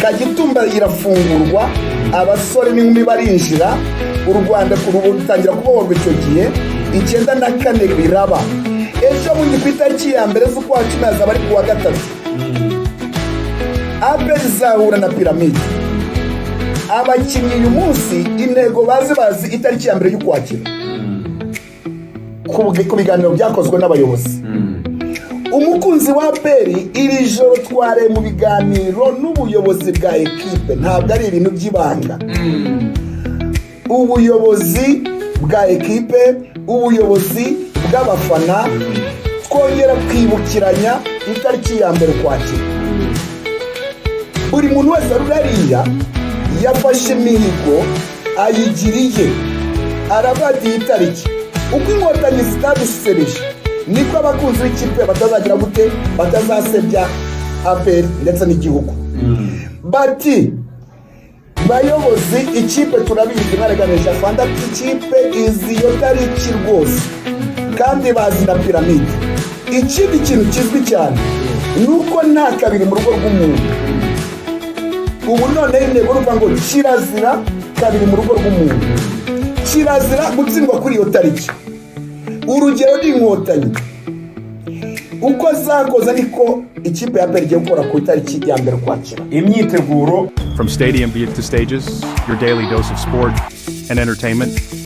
Kagitumba irafungurwa, abasore n'inkumi barinjira, u Rwanda rutangira kubohorwa icyo gihe, 94 biraba. Ejo bundi ku itariki ya mbere z'ukwa 10 azaba ari kuwa gatatu. APR izahura na Piramide. Abakinnyi uyu munsi intego bazi itariki ya mbere y'ukwakira. Ku biganiro byakozwe n'abayobozi. Umukunzi wa APR iri joro tware mu biganiro n'ubuyobozi bwa ekipe, ntabwo ari ibintu by'ibanga. Ubuyobozi bwa ekipe, ubuyobozi bw'abafana, twongera kwibukiranya itariki ya mbere kwakira. Buri muntu wese aruriya yafashe imihigo ayigiriye, arabadiye itariki. Uko inkotanyi zitadusebeje niko abakunzi b'ikipe batazagira gute, batazasebya APR ndetse n'igihugu. Bati bayobozi ikipe turabizi bareganisha fanda ikipe iziyo tariki rwose kandi bazi na Piramide. Ikindi kintu kizwi cyane nuko nta kabiri mu rugo rw'umuntu. Ubu none intego ruvuga ngo kirazira kabiri mu rugo rw'umuntu, kirazira gutsindwa kuri iyo tariki. Urugero n'inkotanyi uko zakoze niko ikipe ya APR igiye gukora ku itariki ya mbere kwakira. Imyiteguro from stadium to stages, your daily dose of sport and entertainment.